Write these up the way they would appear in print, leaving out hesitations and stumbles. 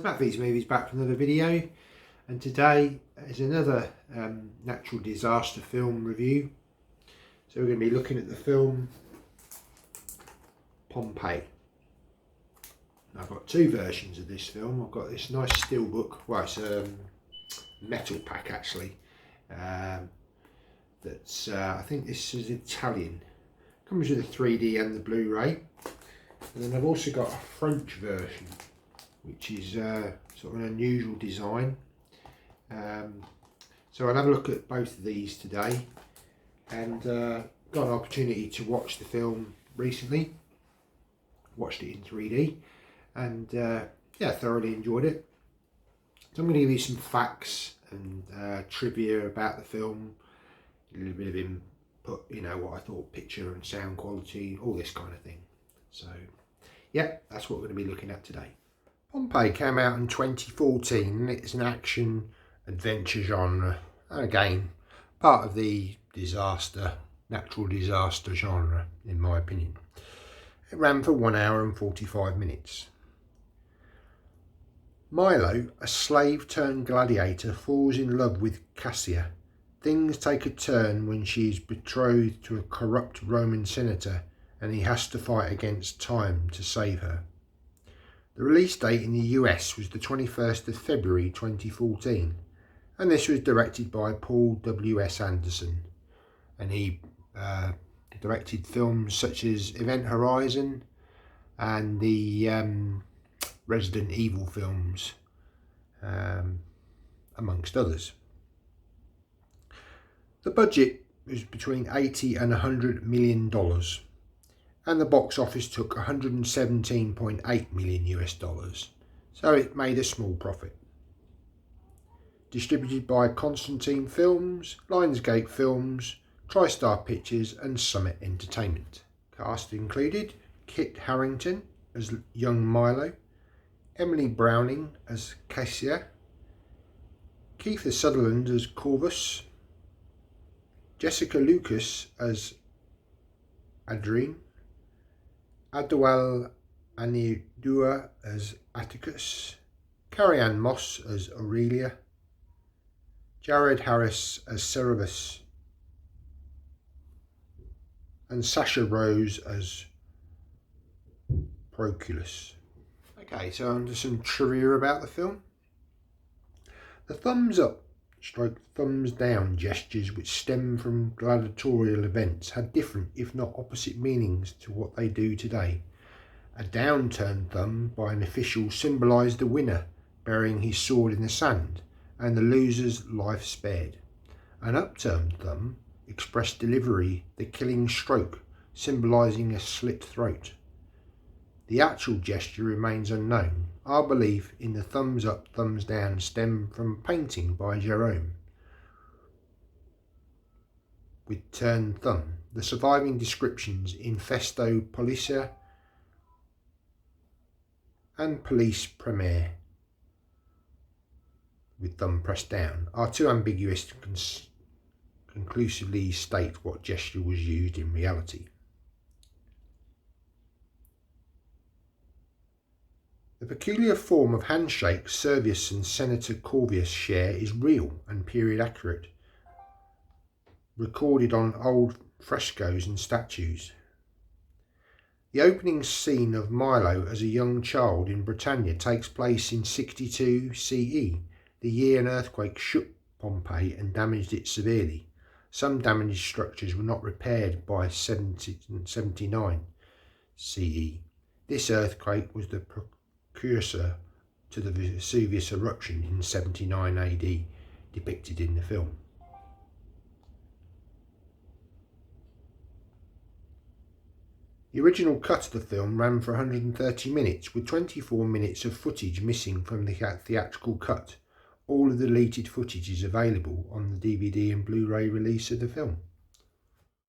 Matt V's Movies back for another video, and today is another natural disaster film review. So we're going to be looking at the film Pompeii. I've got two versions of this film. I've got this nice steelbook, well it's a metal pack actually, that's I think this is Italian. Comes with a 3D and the Blu-ray. And then I've also got a French version, which is sort of an unusual design. So I'll have a look at both of these today, and got an opportunity to watch the film recently. Watched it in 3D, and yeah, thoroughly enjoyed it. So I'm going to give you some facts and trivia about the film, a little bit of input, you know, what I thought, picture and sound quality, all this kind of thing. So yeah, that's what we're going to be looking at today. Pompeii came out in 2014, and it's an action adventure genre, and again part of the natural disaster genre in my opinion. It ran for 1 hour and 45 minutes. Milo, a slave turned gladiator, falls in love with Cassia. Things take a turn when she is betrothed to a corrupt Roman senator, and he has to fight against time to save her. The release date in the US was the 21st of February 2014, and this was directed by Paul W.S. Anderson, and he directed films such as Event Horizon and the Resident Evil films, amongst others. The budget was between $80 and $100 million, and the box office took 117.8 million US dollars, so it made a small profit. Distributed by Constantine Films, Lionsgate Films, TriStar Pictures and Summit Entertainment. Cast included Kit Harington as young Milo, Emily Browning as Cassia, Kiefer Sutherland as Corvus, Jessica Lucas as Adrien, Adewale Anidua as Atticus, Carrie-Anne Moss as Aurelia, Jared Harris as Cerberus, and Sasha Rose as Proculus. Okay, so on to some trivia about the film. The thumbs up stroke thumbs down gestures, which stem from gladiatorial events, had different, if not opposite, meanings to what they do today. A downturned thumb by an official symbolised the winner burying his sword in the sand and the loser's life spared. An upturned thumb expressed delivery, the killing stroke, symbolising a slit throat. The actual gesture remains unknown. Our belief in the thumbs up, thumbs down stem from a painting by Jerome with turned thumb. The surviving descriptions in Festo Policia and Police Premiere with thumb pressed down are too ambiguous to conclusively state what gesture was used in reality. The peculiar form of handshake Servius and Senator Corvius share is real and period accurate, recorded on old frescoes and statues. The opening scene of Milo as a young child in Britannia takes place in 62 CE, the year an earthquake shook Pompeii and damaged it severely. Some damaged structures were not repaired by 79 CE. This earthquake was the precursor to the Vesuvius eruption in 79 AD, depicted in the film. The original cut of the film ran for 130 minutes, with 24 minutes of footage missing from the theatrical cut. All of the deleted footage is available on the DVD and Blu-ray release of the film.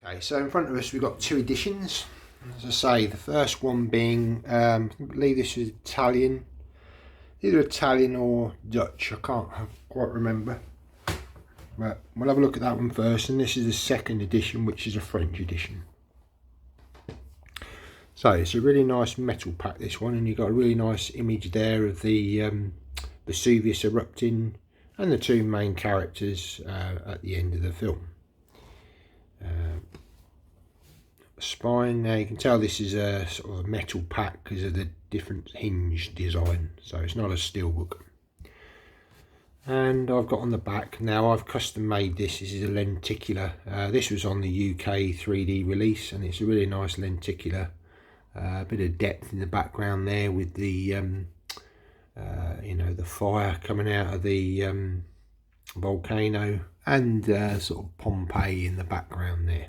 Okay, so in front of us we've got two editions. As I say, the first one being, I believe this was Italian, either Italian or Dutch, I can't quite remember. But we'll have a look at that one first, and this is the second edition, which is a French edition. So it's a really nice metal pack, this one, and you've got a really nice image there of the Vesuvius erupting and the two main characters at the end of the film. Spine, now you can tell this is a sort of a metal pack because of the different hinge design, so it's not a steelbook. And I've got on the back, now I've custom made this. This is a lenticular. This was on the UK 3D release, and it's a really nice lenticular. A bit of depth in the background there with the you know, the fire coming out of the volcano, and sort of Pompeii in the background there.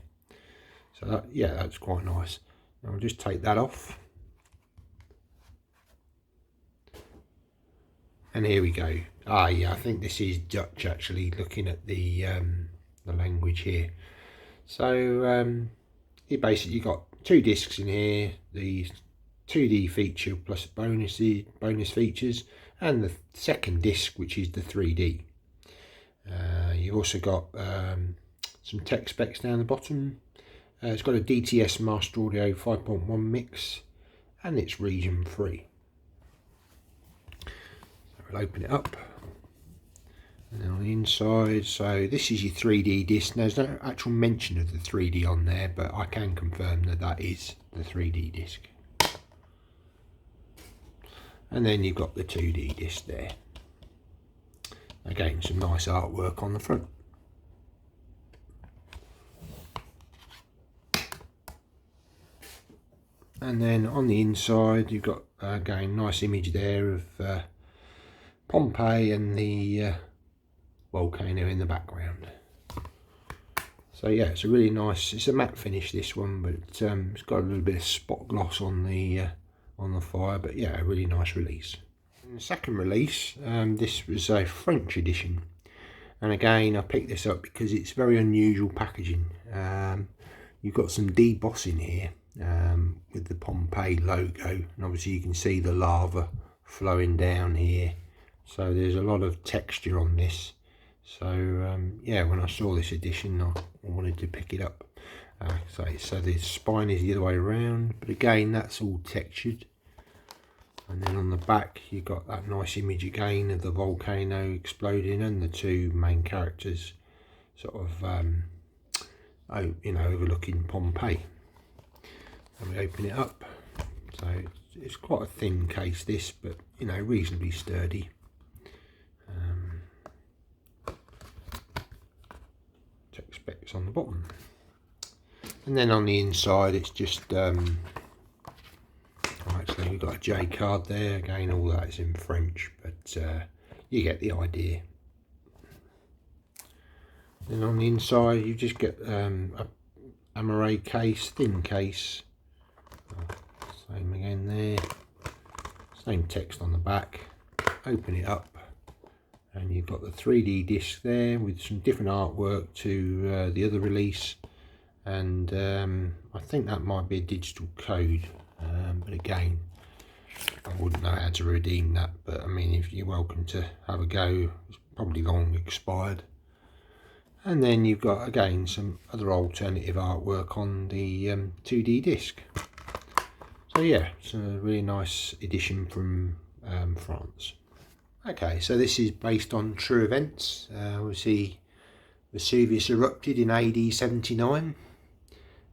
So that, yeah, that's quite nice. I'll just take that off. And here we go. Ah, yeah, I think this is Dutch, actually, looking at the language here. So you basically got two discs in here, the 2D feature plus bonus features, and the second disc, which is the 3D. You've also got some tech specs down the bottom. It's got a DTS Master Audio 5.1 mix, and it's region free. So we'll open it up. And then on the inside, so this is your 3D disc. There's no actual mention of the 3D on there, but I can confirm that that is the 3D disc. And then you've got the 2D disc there. Again, some nice artwork on the front. And then on the inside, you've got again nice image there of Pompeii and the volcano in the background. So yeah, it's a really nice, it's a matte finish, this one, but it's got a little bit of spot gloss on the fire, but yeah, a really nice release. And the second release, this was a French edition, and again I picked this up because it's very unusual packaging. You've got some debossing here with the Pompeii logo, and obviously you can see the lava flowing down here, so there's a lot of texture on this. So yeah, when I saw this edition, I wanted to pick it up. So the spine is the other way around, but again that's all textured. And then on the back you've got that nice image again of the volcano exploding and the two main characters sort of you know, overlooking Pompeii. And we open it up, so it's quite a thin case this, but you know, reasonably sturdy. Tech specs on the bottom, and then on the inside it's just actually we've got a J card there. Again, all that is in French, but you get the idea. Then on the inside you just get a Blu-Ray case, thin case. Same again there, same text on the back. Open it up and you've got the 3D disc there with some different artwork to the other release, and I think that might be a digital code, but again I wouldn't know how to redeem that, but I mean, if you're welcome to have a go, it's probably long expired. And then you've got again some other alternative artwork on the 2D disc. So yeah, it's a really nice edition from France. Okay, so this is based on true events. We see Vesuvius erupted in AD 79,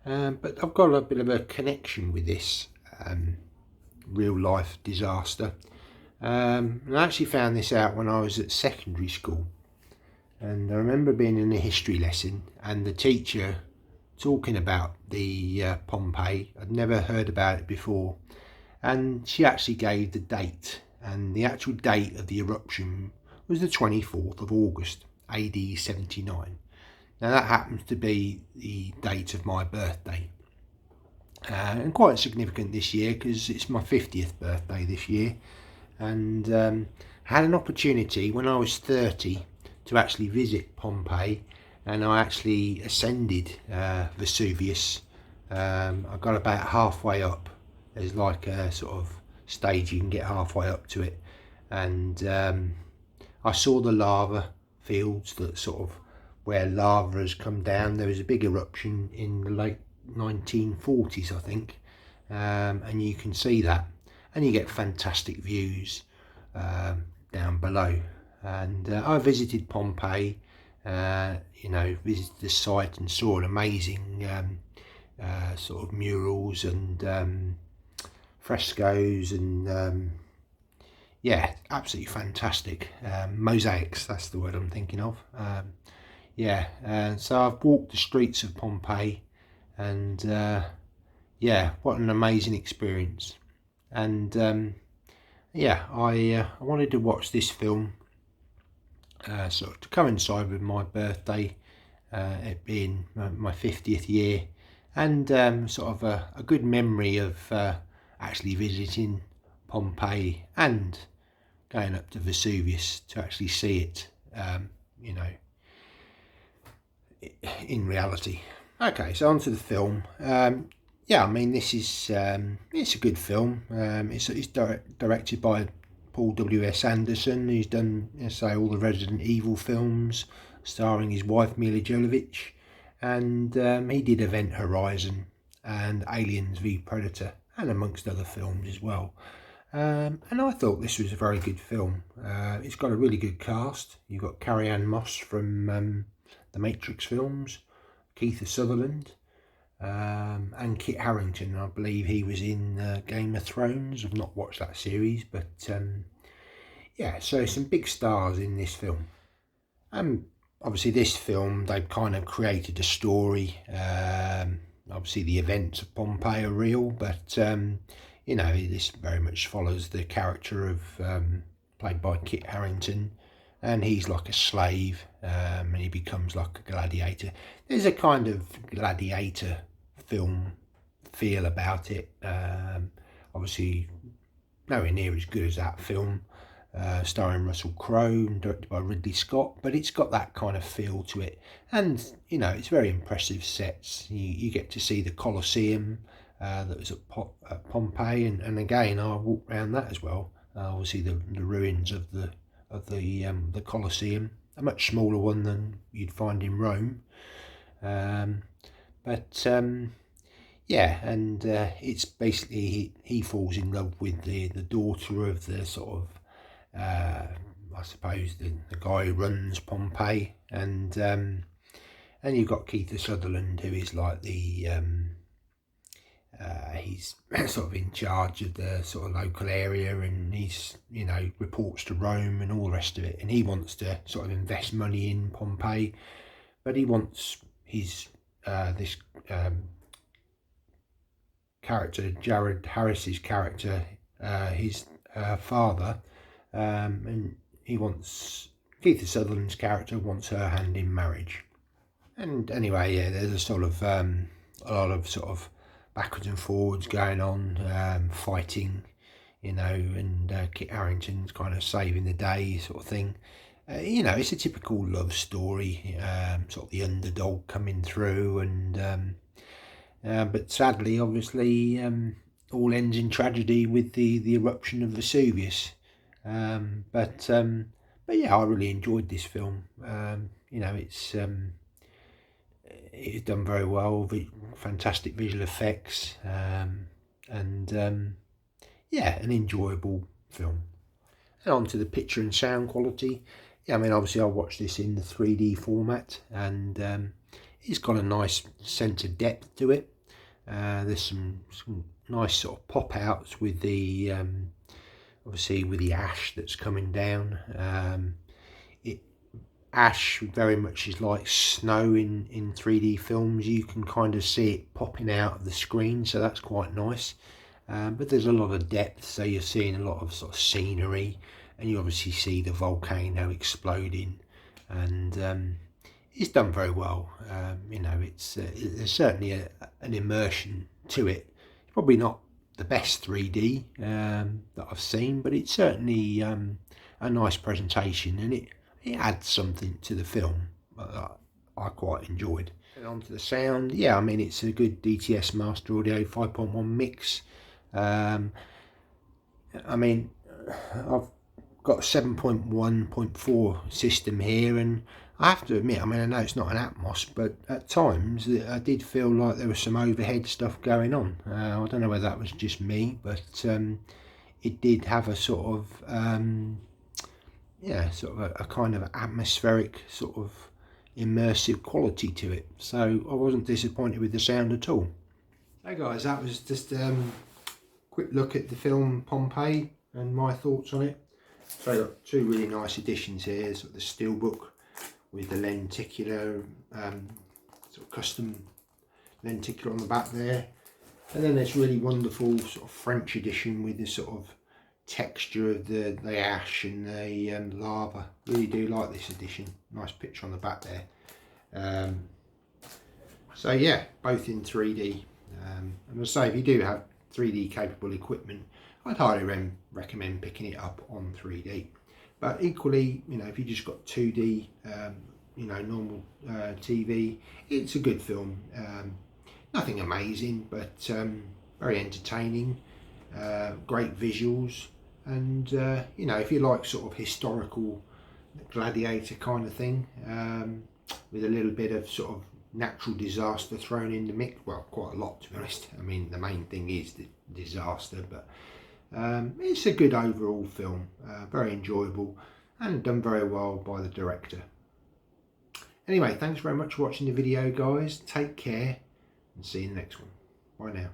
but I've got a bit of a connection with this real life disaster. And I actually found this out when I was at secondary school, and I remember being in a history lesson and the teacher talking about the Pompeii. I'd never heard about it before, and she actually gave the date, and the actual date of the eruption was the 24th of August AD 79. Now that happens to be the date of my birthday, and quite significant this year because it's my 50th birthday this year, and I had an opportunity when I was 30 to actually visit Pompeii, and I actually ascended Vesuvius. I got about halfway up. There's like a sort of stage you can get halfway up to it, and I saw the lava fields that sort of where lava has come down. There was a big eruption in the late 1940s, I think, and you can see that, and you get fantastic views down below. And I visited Pompeii, you know, visited the site and saw an amazing sort of murals and frescoes and yeah, absolutely fantastic. Mosaics, that's the word I'm thinking of. Yeah, so I've walked the streets of Pompeii, and yeah, what an amazing experience. And yeah, I wanted to watch this film sort of to coincide with my birthday, it being my 50th year, and sort of a good memory of actually visiting Pompeii and going up to Vesuvius to actually see it, you know, in reality. Okay, so on to the film. Yeah, I mean, this is it's a good film. It's directed by Paul W.S. Anderson, who's done, say, all the Resident Evil films, starring his wife Mila Jovovich, and he did Event Horizon and Aliens v Predator, and amongst other films as well. And I thought this was a very good film. It's got a really good cast. You've got Carrie-Anne Moss from the Matrix films, Keith Sutherland, and Kit Harington. I believe he was in Game of Thrones. I've not watched that series, but yeah, so some big stars in this film. Obviously this film, they've kind of created a story. Obviously the events of Pompeii are real, but you know, this very much follows the character of played by Kit Harington, and he's like a slave, and he becomes like a gladiator. There's a kind of gladiator film feel about it. Obviously nowhere near as good as that film, starring Russell Crowe and directed by Ridley Scott, but it's got that kind of feel to it. And you know, it's very impressive sets. You get to see the Colosseum that was at Pompeii, and again I walked around that as well. Obviously the ruins of the Colosseum, a much smaller one than you'd find in Rome, but yeah, and it's basically he falls in love with the daughter of the sort of I suppose the guy who runs Pompeii, and you've got Keith Sutherland, who is like the he's sort of in charge of the sort of local area, and he's, you know, reports to Rome and all the rest of it, and he wants to sort of invest money in Pompeii, but he wants his this character, Jared Harris's character, his father, and he wants, Keith Sutherland's character wants her hand in marriage. And anyway, yeah, there's a sort of a lot of sort of backwards and forwards going on, fighting, you know, and Kit Harington's kind of saving the day sort of thing. You know, it's a typical love story, sort of the underdog coming through, and but sadly, obviously, all ends in tragedy with the eruption of Vesuvius. But yeah, I really enjoyed this film. You know, it's done very well, fantastic visual effects, and yeah, an enjoyable film. And on to the picture and sound quality. Yeah, I mean, obviously I watched this in the 3D format, and it's got a nice sense of depth to it. There's some nice sort of pop outs with the obviously with the ash that's coming down. Ash very much is like snow in 3D films. You can kind of see it popping out of the screen, so that's quite nice. But there's a lot of depth, so you're seeing a lot of sort of scenery, and you obviously see the volcano exploding, and it's done very well. You know, there's certainly an immersion to it. It's probably not the best 3D that I've seen, but it's certainly a nice presentation, and it adds something to the film that I quite enjoyed. And on to the sound. Yeah, I mean, it's a good DTS Master Audio 5.1 mix. I mean, I've got a 7.1.4 system here, and I have to admit, I mean, I know it's not an Atmos, but at times I did feel like there was some overhead stuff going on. I don't know whether that was just me, but it did have a sort of yeah, sort of a kind of atmospheric, sort of immersive quality to it. So I wasn't disappointed with the sound at all. Hey guys, that was just quick look at the film Pompeii and my thoughts on it. So I've got two really nice editions here, sort of the steelbook with the lenticular, sort of custom lenticular on the back there, and then this really wonderful sort of French edition with this sort of texture of the ash and the lava. Really do like this edition. Nice picture on the back there. So yeah, both in 3D. And as I say, if you do have 3D capable equipment, I'd highly recommend picking it up on 3D. But equally, you know, if you just got 2D, you know, normal TV, it's a good film. Nothing amazing, but very entertaining. Great visuals, and you know, if you like sort of historical gladiator kind of thing, with a little bit of sort of natural disaster thrown in the mix, well, quite a lot to be honest. I mean, the main thing is the disaster, but it's a good overall film, very enjoyable and done very well by the director. Anyway, thanks very much for watching the video guys. Take care and see you in the next one. Bye now.